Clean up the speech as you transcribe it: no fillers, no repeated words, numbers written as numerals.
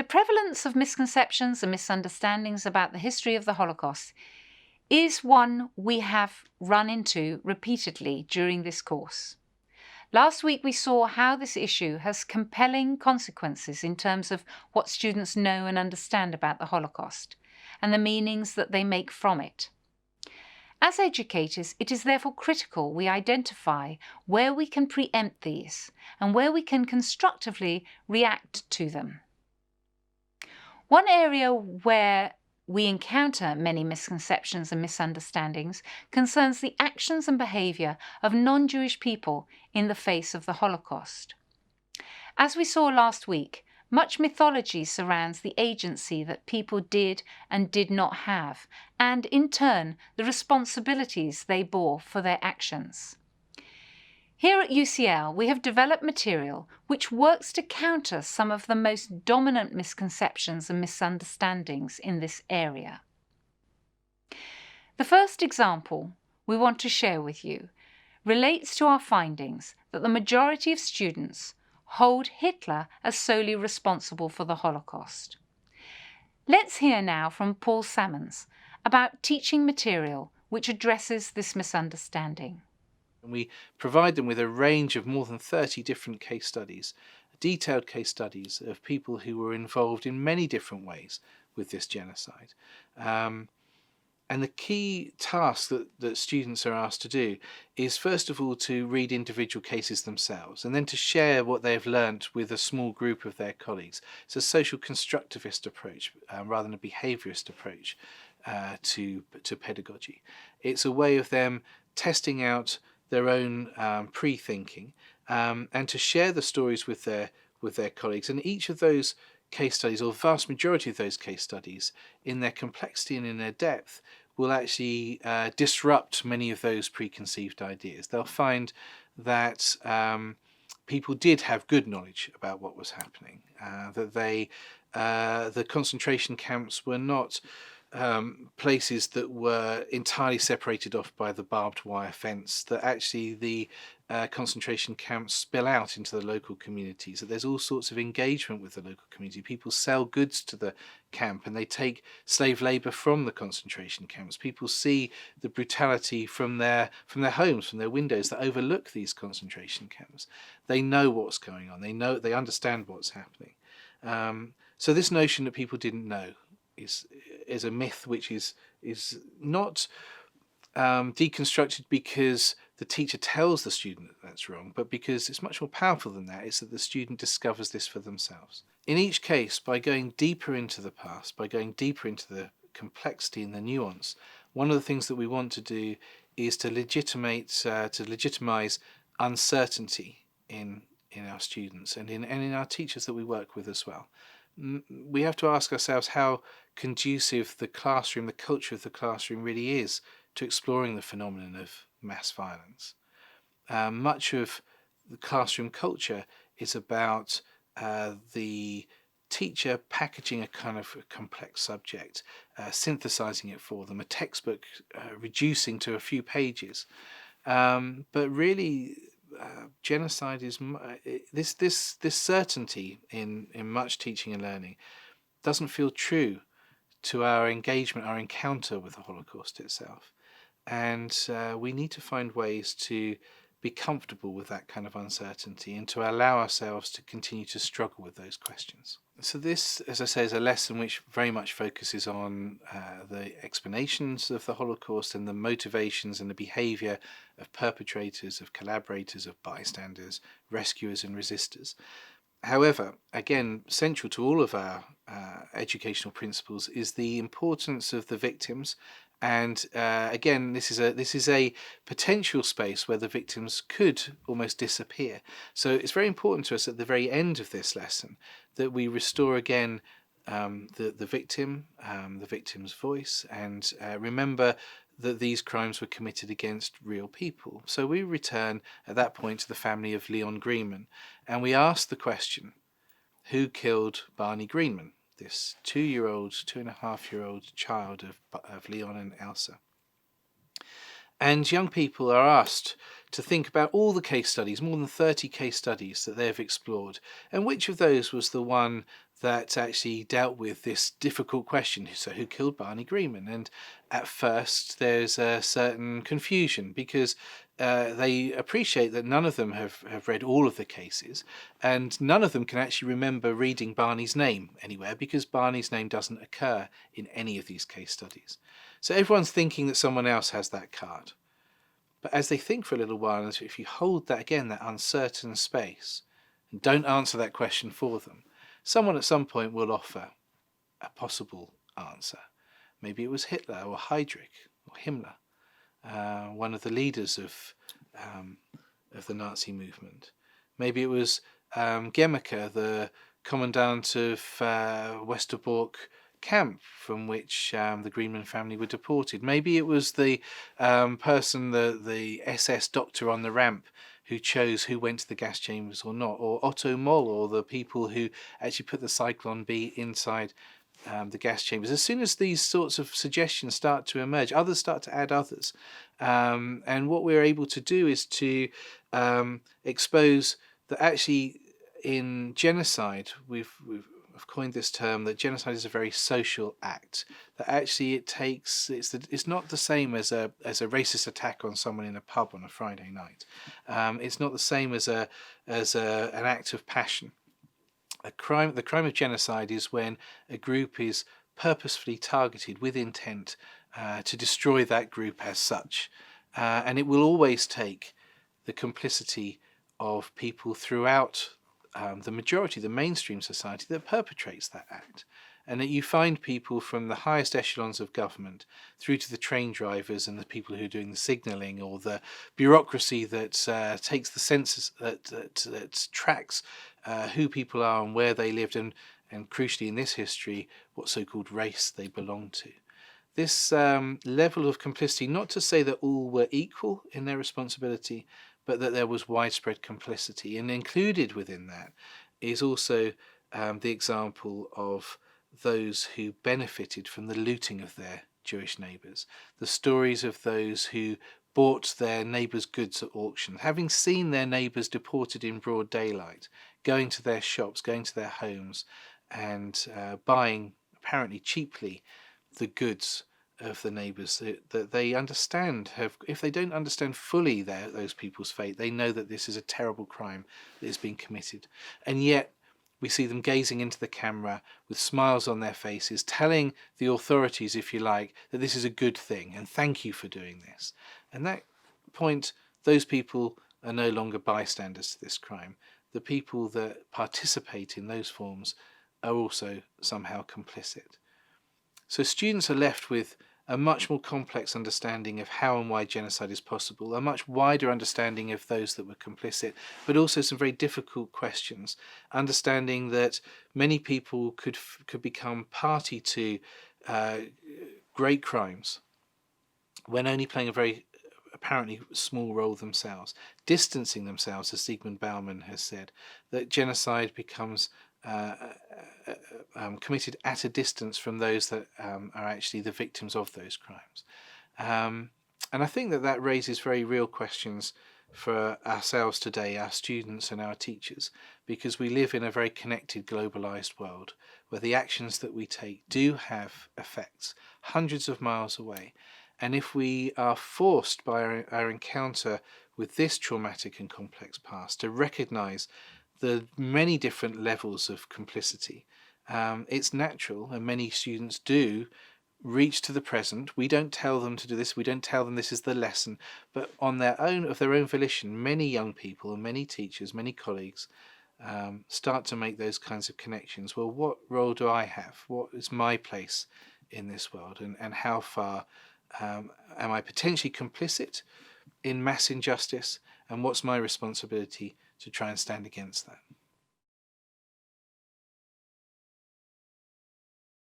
The prevalence of misconceptions and misunderstandings about the history of the Holocaust is one we have run into repeatedly during this course. Last week we saw how this issue has compelling consequences in terms of what students know and understand about the Holocaust and the meanings that they make from it. As educators, it is therefore critical we identify where we can preempt these and where we can constructively react to them. One area where we encounter many misconceptions and misunderstandings concerns the actions and behaviour of non-Jewish people in the face of the Holocaust. As we saw last week, much mythology surrounds the agency that people did and did not have, and in turn the responsibilities they bore for their actions. Here at UCL, we have developed material which works to counter some of the most dominant misconceptions and misunderstandings in this area. The first example we want to share with you relates to our findings that the majority of students hold Hitler as solely responsible for the Holocaust. Let's hear now from Paul Sammons about teaching material which addresses this misunderstanding. And we provide them with a range of more than 30 different case studies, detailed case studies of people who were involved in many different ways with this genocide. And the key task that students are asked to do is, first of all, to read individual cases themselves and then to share what they've learnt with a small group of their colleagues. It's a social constructivist approach rather than a behaviourist approach to pedagogy. It's a way of them testing out their own pre-thinking and to share the stories with their colleagues. And each of those case studies, or the vast majority of those case studies, in their complexity and in their depth, will actually disrupt many of those preconceived ideas. They'll find that people did have good knowledge about what was happening, that the concentration camps were not places that were entirely separated off by the barbed wire fence, that actually the concentration camps spill out into the local communities, that there's all sorts of engagement with the local community. People sell goods to the camp and they take slave labour from the concentration camps. People see the brutality from their homes, from their windows that overlook these concentration camps. They know what's going on. They understand what's happening. So this notion that people didn't know is a myth which is not deconstructed because the teacher tells the student that that's wrong, but because it's much more powerful than that. It's that the student discovers this for themselves. In each case, by going deeper into the past, by going deeper into the complexity and the nuance, one of the things that we want to do is to legitimize uncertainty in our students and in our teachers that we work with as well. We have to ask ourselves how conducive the classroom, the culture of the classroom really is to exploring the phenomenon of mass violence. Much of the classroom culture is about the teacher packaging a kind of a complex subject, synthesizing it for them, a textbook reducing to a few pages. But really, genocide is this certainty in much teaching and learning doesn't feel true to our engagement, our encounter with the Holocaust itself. And we need to find ways to be comfortable with that kind of uncertainty and to allow ourselves to continue to struggle with those questions. So this, as I say, is a lesson which very much focuses on the explanations of the Holocaust and the motivations and the behaviour of perpetrators, of collaborators, of bystanders, rescuers and resistors. However, again, central to all of our educational principles is the importance of the victims. And again, this is a potential space where the victims could almost disappear. So it's very important to us at the very end of this lesson that we restore again the victim, the victim's voice, and remember that these crimes were committed against real people. So we return at that point to the family of Leon Greenman, and we ask the question, who killed Barney Greenman? This 2.5-year-old child of Leon and Elsa. And young people are asked to think about all the case studies, more than 30 case studies that they've explored, and which of those was the one that actually dealt with this difficult question. So who killed Barney Greenman? And at first there's a certain confusion because they appreciate that none of them have read all of the cases, and none of them can actually remember reading Barney's name anywhere because Barney's name doesn't occur in any of these case studies. So everyone's thinking that someone else has that card. But as they think for a little while, if you hold that again, that uncertain space, and don't answer that question for them, someone at some point will offer a possible answer. Maybe it was Hitler or Heydrich or Himmler, one of the leaders of the Nazi movement. Maybe it was Gemeke, the commandant of Westerbork camp from which the Greenman family were deported. Maybe it was the person, the SS doctor on the ramp, who chose who went to the gas chambers or not, or Otto Moll, or the people who actually put the Cyclone B inside the gas chambers. As soon as these sorts of suggestions start to emerge, others start to add others. And what we're able to do is to expose that actually in genocide, I've coined this term, that genocide is a very social act. That actually it's not the same as a racist attack on someone in a pub on a Friday night. It's not the same as an act of passion. The crime of genocide is when a group is purposefully targeted with intent to destroy that group as such, and it will always take the complicity of people throughout the mainstream society that perpetrates that act. And that you find people from the highest echelons of government through to the train drivers and the people who are doing the signalling, or the bureaucracy that takes the census, that tracks who people are and where they lived, and crucially in this history, what so-called race they belong to. This level of complicity, not to say that all were equal in their responsibility, but that there was widespread complicity. And included within that is also the example of those who benefited from the looting of their Jewish neighbours. The stories of those who bought their neighbours' goods at auction, having seen their neighbours deported in broad daylight, going to their shops, going to their homes, and buying, apparently cheaply, the goods of the neighbours that they understand. If they don't understand fully those people's fate, they know that this is a terrible crime that is being committed. And yet we see them gazing into the camera with smiles on their faces, telling the authorities, if you like, that this is a good thing and thank you for doing this. And that point, those people are no longer bystanders to this crime. The people that participate in those forms are also somehow complicit. So students are left with a much more complex understanding of how and why genocide is possible, a much wider understanding of those that were complicit, but also some very difficult questions, understanding that many people could become party to great crimes when only playing a very apparently small role themselves, distancing themselves, as Zygmunt Bauman has said, that genocide becomes committed at a distance from those that are actually the victims of those crimes. And I think that raises very real questions for ourselves today, our students and our teachers, because we live in a very connected, globalized world where the actions that we take do have effects hundreds of miles away. And if we are forced by our encounter with this traumatic and complex past to recognize the many different levels of complicity, it's natural, and many students do reach to the present. We don't tell them to do this, we don't tell them this is the lesson, but on their own volition, many young people and many teachers, many colleagues start to make those kinds of connections. Well, what role do I have? What is my place in this world? And how far am I potentially complicit in mass injustice? And what's my responsibility to try and stand against that?